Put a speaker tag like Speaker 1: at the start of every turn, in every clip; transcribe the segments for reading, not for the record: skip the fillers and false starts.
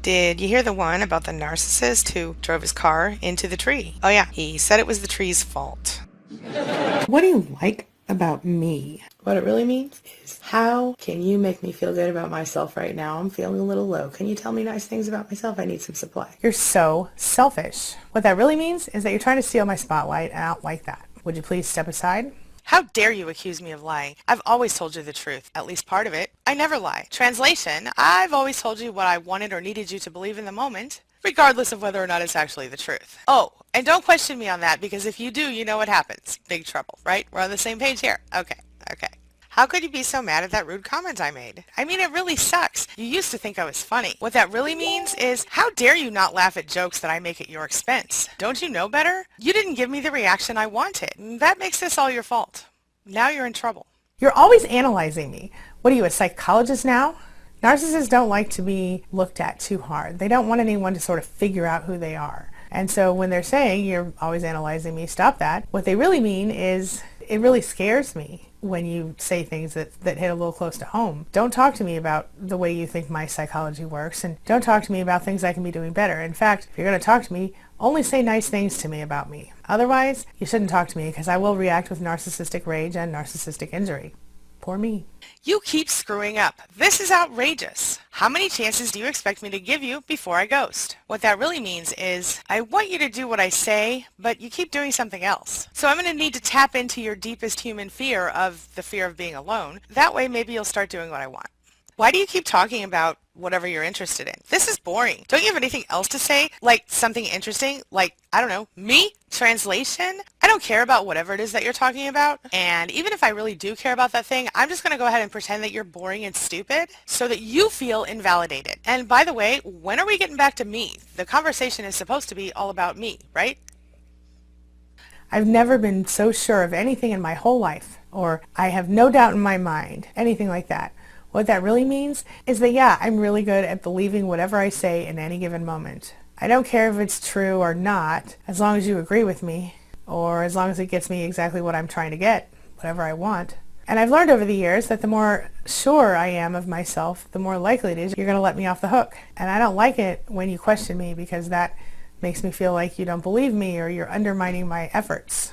Speaker 1: Did you hear the one about the narcissist who drove his car into the tree? Oh yeah, he said it was the tree's fault.
Speaker 2: What do you like about me? What it really means is, how can you make me feel good about myself right now? I'm feeling a little low. Can you tell me nice things about myself? I need some supply.
Speaker 3: You're so selfish. What that really means is that you're trying to steal my spotlight, and I don't like that. Would you please step aside?
Speaker 1: How dare you accuse me of lying? I've always told you the truth, at least part of it. I never lie. Translation, I've always told you what I wanted or needed you to believe in the moment, regardless of whether or not it's actually the truth. Oh, and don't question me on that, because if you do, you know what happens. Big trouble, right? We're on the same page here. Okay. How could you be so mad at that rude comment I made? I mean, it really sucks. You used to think I was funny. What that really means is, how dare you not laugh at jokes that I make at your expense? Don't you know better? You didn't give me the reaction I wanted. That makes this all your fault. Now you're in trouble.
Speaker 3: You're always analyzing me. What are you, a psychologist now? Narcissists don't like to be looked at too hard. They don't want anyone to sort of figure out who they are. And so when they're saying, you're always analyzing me, stop that, what they really mean is, it really scares me when you say things that hit a little close to home. Don't talk to me about the way you think my psychology works, and don't talk to me about things I can be doing better. In fact, if you're going to talk to me, only say nice things to me about me. Otherwise, you shouldn't talk to me, because I will react with narcissistic rage and narcissistic injury. Poor me.
Speaker 1: You keep screwing up. This is outrageous. How many chances do you expect me to give you before I ghost? What that really means is, I want you to do what I say, but you keep doing something else. So I'm going to need to tap into your deepest human fear of the fear of being alone. That way maybe you'll start doing what I want. Why do you keep talking about whatever you're interested in? This is boring. Don't you have anything else to say? Like something interesting? Like, I don't know, me? Translation? I don't care about whatever it is that you're talking about. And even if I really do care about that thing, I'm just going to go ahead and pretend that you're boring and stupid so that you feel invalidated. And by the way, when are we getting back to me? The conversation is supposed to be all about me, right?
Speaker 3: I've never been so sure of anything in my whole life, or I have no doubt in my mind, anything like that. What that really means is that, yeah, I'm really good at believing whatever I say in any given moment. I don't care if it's true or not, as long as you agree with me, or as long as it gets me exactly what I'm trying to get, whatever I want. And I've learned over the years that the more sure I am of myself, the more likely it is you're going to let me off the hook. And I don't like it when you question me, because that makes me feel like you don't believe me or you're undermining my efforts.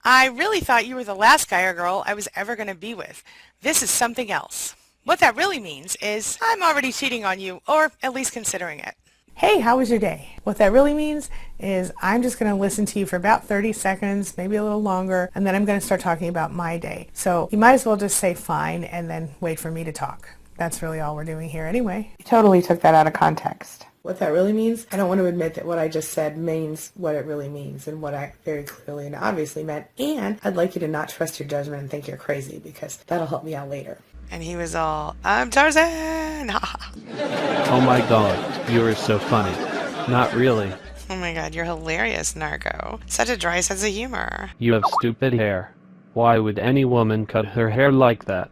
Speaker 1: I really thought you were the last guy or girl I was ever going to be with. This is something else. What that really means is, I'm already cheating on you, or at least considering it.
Speaker 3: Hey, how was your day? What that really means is, I'm just going to listen to you for about 30 seconds, maybe a little longer, and then I'm going to start talking about my day. So you might as well just say fine and then wait for me to talk. That's really all we're doing here anyway.
Speaker 2: You totally took that out of context. What that really means, I don't want to admit that what I just said means what it really means and what I very clearly and obviously meant. And I'd like you to not trust your judgment and think you're crazy, because that'll help me out later.
Speaker 1: And he was all, I'm Tarzan!
Speaker 4: Oh my god, you are so funny. Not really.
Speaker 1: Oh my god, you're hilarious, Narco. Such a dry sense of humor.
Speaker 4: You have stupid hair. Why would any woman cut her hair like that?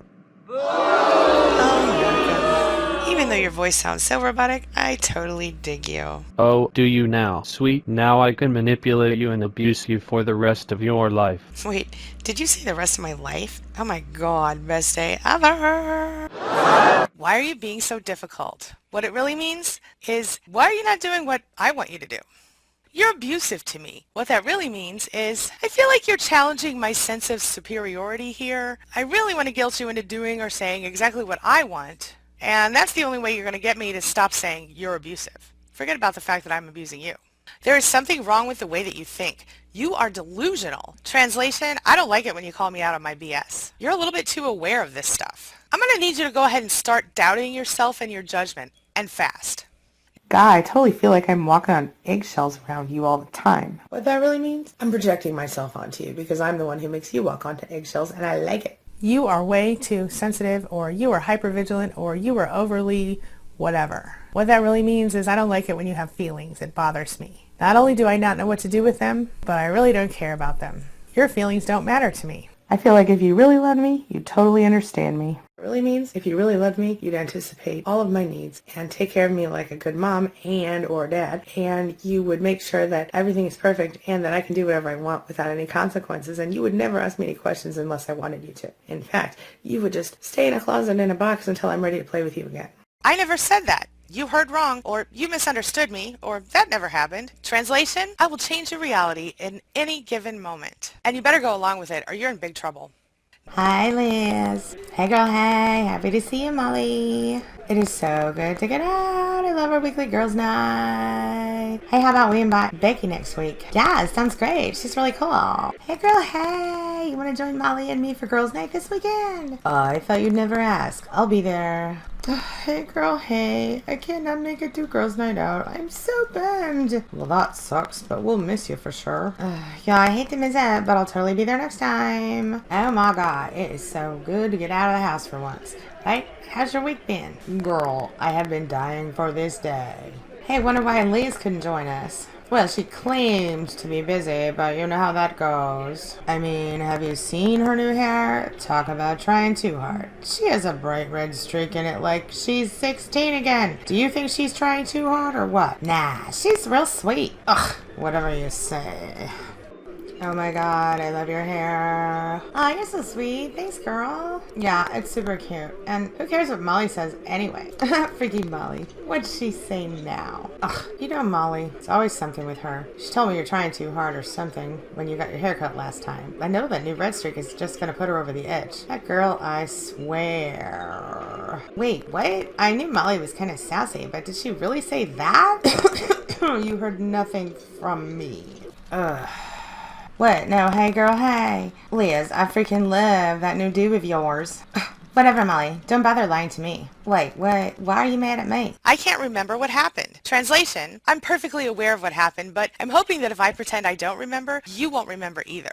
Speaker 1: Even though your voice sounds so robotic, I totally dig you.
Speaker 4: Oh, do you now? Sweet, now I can manipulate you and abuse you for the rest of your life.
Speaker 1: Wait, did you say the rest of my life? Oh my god, best day ever! Why are you being so difficult? What it really means is, why are you not doing what I want you to do? You're abusive to me. What that really means is, I feel like you're challenging my sense of superiority here. I really want to guilt you into doing or saying exactly what I want. And that's the only way you're going to get me to stop saying you're abusive. Forget about the fact that I'm abusing you. There is something wrong with the way that you think. You are delusional. Translation, I don't like it when you call me out on my BS. You're a little bit too aware of this stuff. I'm going to need you to go ahead and start doubting yourself and your judgment, and fast.
Speaker 2: Guy, I totally feel like I'm walking on eggshells around you all the time. What that really means? I'm projecting myself onto you, because I'm the one who makes you walk onto eggshells, and I like it.
Speaker 3: You are way too sensitive, or you are hypervigilant, or you are overly whatever. What that really means is, I don't like it when you have feelings. It bothers me. Not only do I not know what to do with them, but I really don't care about them. Your feelings don't matter to me.
Speaker 2: I feel like if you really love me, you totally understand me. It really means, if you really loved me, you'd anticipate all of my needs and take care of me like a good mom and or dad, and you would make sure that everything is perfect and that I can do whatever I want without any consequences, and you would never ask me any questions unless I wanted you to. In fact, you would just stay in a closet in a box until I'm ready to play with you again.
Speaker 1: I never said that. You heard wrong, or you misunderstood me, or that never happened. Translation, I will change your reality in any given moment. And you better go along with it or you're in big trouble.
Speaker 2: Hi, Liz. Hey, girl, hey. Happy to see you, Molly. It is so good to get out. I love our weekly girls' night. Hey, how about we invite Becky next week? Yeah, it sounds great. She's really cool. Hey, girl, hey. You want to join Molly and me for girls' night this weekend? Oh, I thought you'd never ask. I'll be there. Hey, girl, hey. I cannot make it to girls' night out. I'm so bummed. Well, that sucks, but we'll miss you for sure. Yeah, I hate to miss it, but I'll totally be there next time. Oh my god, it is so good to get out of the house for once. Right? How's your week been? Girl, I have been dying for this day. Hey, wonder why Liz couldn't join us. Well, she claimed to be busy, but you know how that goes. I mean, have you seen her new hair? Talk about trying too hard. She has a bright red streak in it like she's 16 again. Do you think she's trying too hard or what? Nah, she's real sweet. Ugh, whatever you say. Oh my god, I love your hair. Oh, you're so sweet. Thanks, girl. Yeah, it's super cute. And who cares what Molly says anyway? Freaking Molly. What'd she say now? Ugh, you know Molly. It's always something with her. She told me you're trying too hard or something when you got your hair cut last time. I know that new red streak is just gonna put her over the edge. That girl, I swear. Wait, what? I knew Molly was kind of sassy, but did she really say that? You heard nothing from me. Ugh. What? No, hey girl, hey. Liz, I freaking love that new do of yours. Whatever, Molly. Don't bother lying to me. Wait, what? Why are you mad at me?
Speaker 1: I can't remember what happened. Translation, I'm perfectly aware of what happened, but I'm hoping that if I pretend I don't remember, you won't remember either.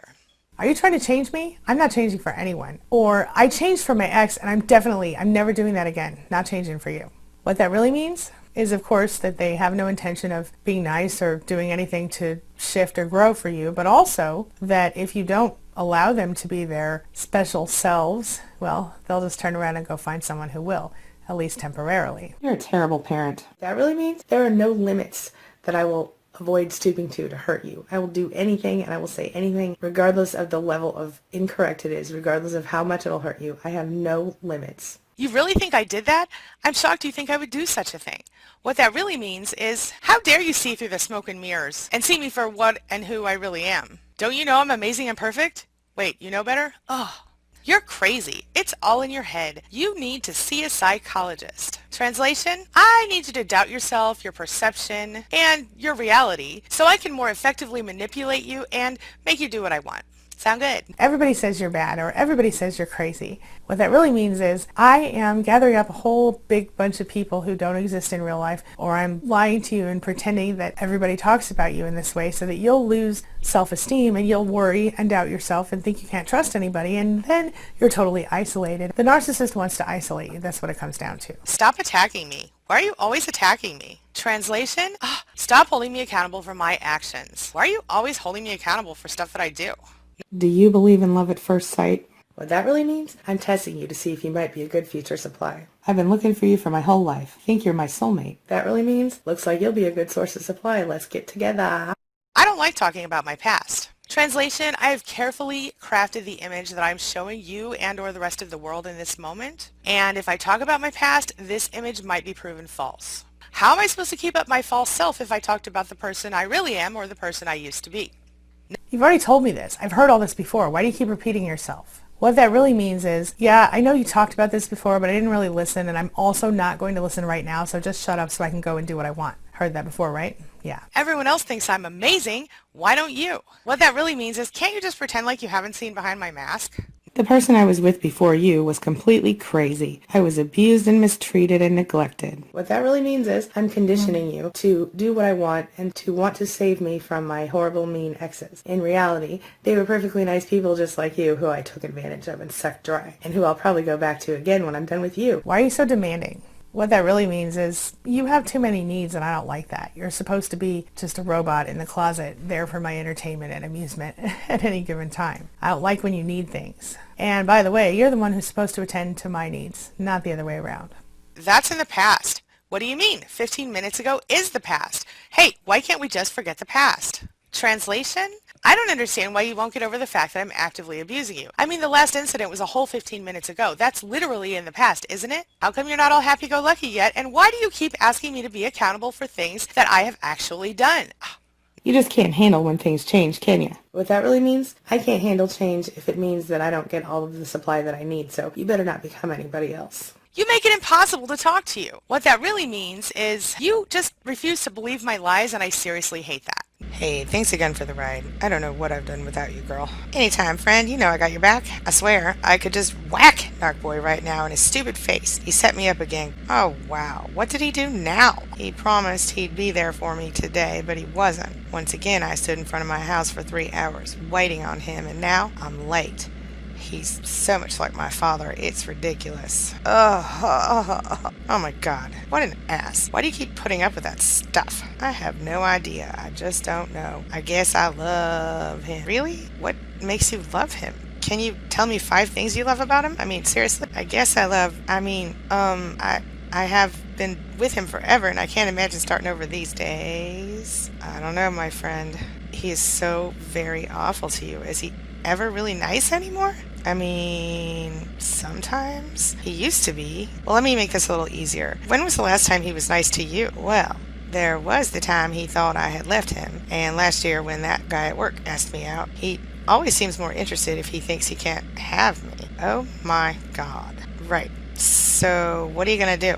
Speaker 3: Are you trying to change me? I'm not changing for anyone. Or I changed for my ex and I'm never doing that again. Not changing for you. What that really means is, of course, that they have no intention of being nice or doing anything to shift or grow for you, but also that if you don't allow them to be their special selves, well, they'll just turn around and go find someone who will, at least temporarily.
Speaker 2: You're a terrible parent. That really means there are no limits that I will avoid stooping to hurt you. I will do anything and I will say anything regardless of the level of incorrect it is, regardless of how much it'll hurt you. I have no limits.
Speaker 1: You really think I did that? I'm shocked you think I would do such a thing. What that really means is, how dare you see through the smoke and mirrors and see me for what and who I really am? Don't you know I'm amazing and perfect? Wait, you know better? Oh, you're crazy. It's all in your head. You need to see a psychologist. Translation, I need you to doubt yourself, your perception, and your reality so I can more effectively manipulate you and make you do what I want. Sound good?
Speaker 3: Everybody says you're bad or everybody says you're crazy. What that really means is I am gathering up a whole big bunch of people who don't exist in real life, or I'm lying to you and pretending that everybody talks about you in this way so that you'll lose self-esteem and you'll worry and doubt yourself and think you can't trust anybody, and then you're totally isolated. The narcissist wants to isolate you. That's what it comes down to.
Speaker 1: Stop attacking me. Why are you always attacking me? Translation, stop holding me accountable for my actions. Why are you always holding me accountable for stuff that I do?
Speaker 2: Do you believe in love at first sight? What that really means? I'm testing you to see if you might be a good future supply. I've been looking for you for my whole life. Think you're my soulmate. That really means? Looks like you'll be a good source of supply. Let's get together.
Speaker 1: I don't like talking about my past. Translation, I have carefully crafted the image that I'm showing you and or the rest of the world in this moment. And if I talk about my past, this image might be proven false. How am I supposed to keep up my false self if I talked about the person I really am or the person I used to be?
Speaker 3: You've already told me this. I've heard all this before. Why do you keep repeating yourself? What that really means is, yeah, I know you talked about this before, but I didn't really listen, and I'm also not going to listen right now, so just shut up so I can go and do what I want. Heard that before, right? Yeah.
Speaker 1: Everyone else thinks I'm amazing. Why don't you? What that really means is, can't you just pretend like you haven't seen behind my mask?
Speaker 2: The person I was with before you was completely crazy. I was abused and mistreated and neglected. What that really means is I'm conditioning you to do what I want and to want to save me from my horrible, mean exes. In reality, they were perfectly nice people just like you who I took advantage of and sucked dry, and who I'll probably go back to again when I'm done with you.
Speaker 3: Why are you so demanding? What that really means is you have too many needs, and I don't like that. You're supposed to be just a robot in the closet, there for my entertainment and amusement at any given time. I don't like when you need things. And by the way, you're the one who's supposed to attend to my needs, not the other way around.
Speaker 1: That's in the past. What do you mean? 15 minutes ago is the past. Hey, why can't we just forget the past? Translation? I don't understand why you won't get over the fact that I'm actively abusing you. I mean, the last incident was a whole 15 minutes ago. That's literally in the past, isn't it? How come you're not all happy-go-lucky yet? And why do you keep asking me to be accountable for things that I have actually done?
Speaker 2: You just can't handle when things change, can you? What that really means? I can't handle change if it means that I don't get all of the supply that I need, so you better not become anybody else.
Speaker 1: You make it impossible to talk to you. What that really means is you just refuse to believe my lies, and I seriously hate that. Hey, thanks again for the ride. I don't know what I've done without you, girl. Anytime, friend. You know I got your back. I swear, I could just whack Narc Boy right now in his stupid face. He set me up again. Oh, wow. What did he do now? He promised he'd be there for me today, but he wasn't. Once again, I stood in front of my house for 3 hours, waiting on him, and now I'm late. He's so much like my father, it's ridiculous. Oh my God, what an ass. Why do you keep putting up with that stuff? I have no idea, I just don't know. I guess I love him. Really? What makes you love him? Can you tell me 5 things you love about him? I mean, seriously? I have been with him forever, and I can't imagine starting over these days. I don't know, my friend. He is so very awful to you. Is he ever really nice anymore? I mean, sometimes. He used to be. Well, let me make this a little easier. When was the last time he was nice to you? Well, there was the time he thought I had left him, and last year when that guy at work asked me out. He always seems more interested if he thinks he can't have me. Oh my God. Right. So, what are you gonna do?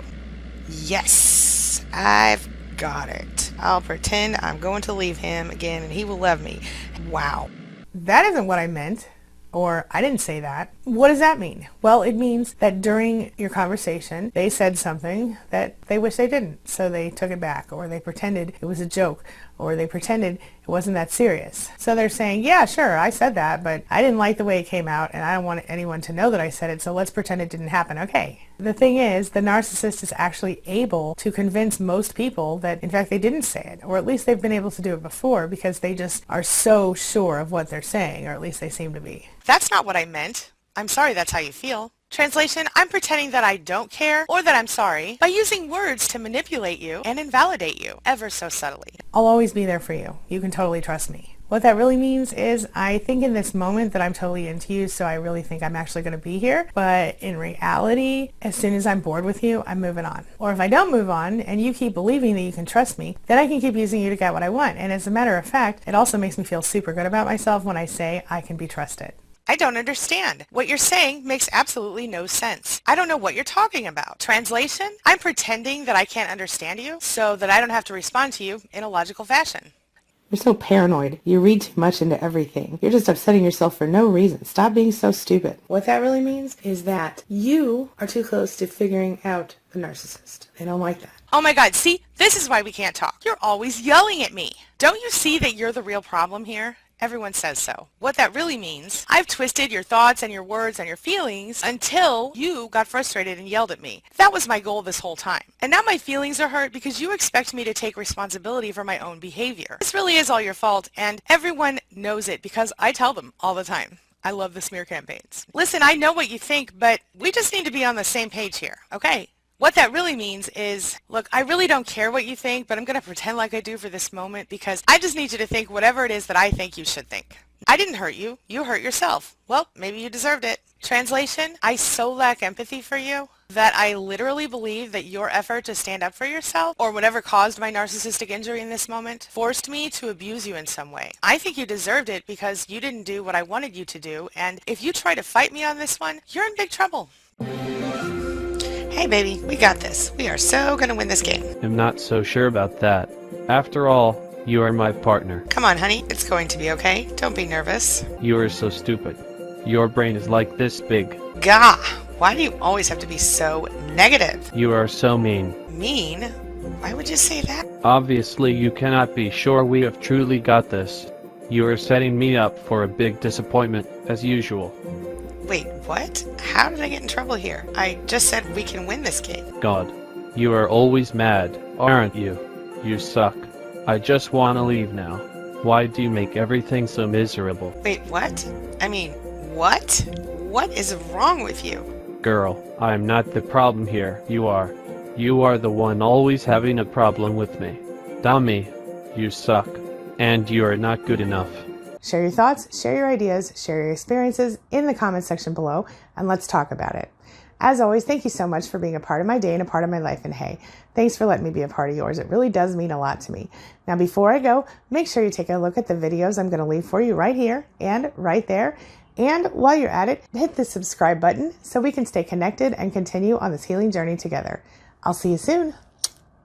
Speaker 1: Yes, I've got it. I'll pretend I'm going to leave him again and he will love me. Wow.
Speaker 3: That isn't what I meant. Or, I didn't say that. What does that mean? Well, it means that during your conversation, they said something that they wish they didn't. So they took it back, or they pretended it was a joke, or they pretended it wasn't that serious. So they're saying, yeah, sure, I said that, but I didn't like the way it came out, and I don't want anyone to know that I said it, so let's pretend it didn't happen. Okay. The thing is, the narcissist is actually able to convince most people that, in fact, they didn't say it, or at least they've been able to do it before because they just are so sure of what they're saying, or at least they seem to be.
Speaker 1: That's not what I meant. I'm sorry that's how you feel. Translation, I'm pretending that I don't care or that I'm sorry by using words to manipulate you and invalidate you ever so subtly.
Speaker 3: I'll always be there for you. You can totally trust me. What that really means is I think in this moment that I'm totally into you, so I really think I'm actually going to be here. But in reality, as soon as I'm bored with you, I'm moving on. Or if I don't move on and you keep believing that you can trust me, then I can keep using you to get what I want. And as a matter of fact, it also makes me feel super good about myself when I say I can be trusted.
Speaker 1: I don't understand. What you're saying makes absolutely no sense. I don't know what you're talking about. Translation, I'm pretending that I can't understand you so that I don't have to respond to you in a logical fashion.
Speaker 2: You're so paranoid. You read too much into everything. You're just upsetting yourself for no reason. Stop being so stupid. What that really means is that you are too close to figuring out the narcissist. They don't like that.
Speaker 1: Oh my God, see, this is why we can't talk. You're always yelling at me. Don't you see that you're the real problem here? Everyone says so. What that really means, I've twisted your thoughts and your words and your feelings until you got frustrated and yelled at me. That was my goal this whole time. And now my feelings are hurt because you expect me to take responsibility for my own behavior. This really is all your fault, and everyone knows it because I tell them all the time. I love the smear campaigns. Listen, I know what you think, but we just need to be on the same page here, okay? What that really means is, look, I really don't care what you think, but I'm going to pretend like I do for this moment because I just need you to think whatever it is that I think you should think. I didn't hurt you. You hurt yourself. Well, maybe you deserved it. Translation, I so lack empathy for you that I literally believe that your effort to stand up for yourself or whatever caused my narcissistic injury in this moment forced me to abuse you in some way. I think you deserved it because you didn't do what I wanted you to do, and if you try to fight me on this one, you're in big trouble. Hey baby, we got this. We are so gonna win this game.
Speaker 4: I'm not so sure about that. After all, you are my partner.
Speaker 1: Come on, honey. It's going to be okay. Don't be nervous.
Speaker 4: You are so stupid. Your brain is like this big.
Speaker 1: Gah! Why do you always have to be so negative?
Speaker 4: You are so mean.
Speaker 1: Mean? Why would you say that?
Speaker 4: Obviously, you cannot be sure we have truly got this. You are setting me up for a big disappointment, as usual.
Speaker 1: Wait, what? How did I get in trouble here? I just said we can win this game.
Speaker 4: God, you are always mad, aren't you? You suck. I just want to leave now. Why do you make everything so miserable?
Speaker 1: Wait, what? I mean, what? What is wrong with you?
Speaker 4: Girl, I am not the problem here. You are. You are the one always having a problem with me. Dummy, you suck. And you are not good enough.
Speaker 3: Share your thoughts, share your ideas, share your experiences in the comments section below, and let's talk about it. As always, thank you so much for being a part of my day and a part of my life. And hey, thanks for letting me be a part of yours. It really does mean a lot to me. Now, before I go, make sure you take a look at the videos I'm going to leave for you right here and right there. And while you're at it, hit the subscribe button so we can stay connected and continue on this healing journey together. I'll see you soon.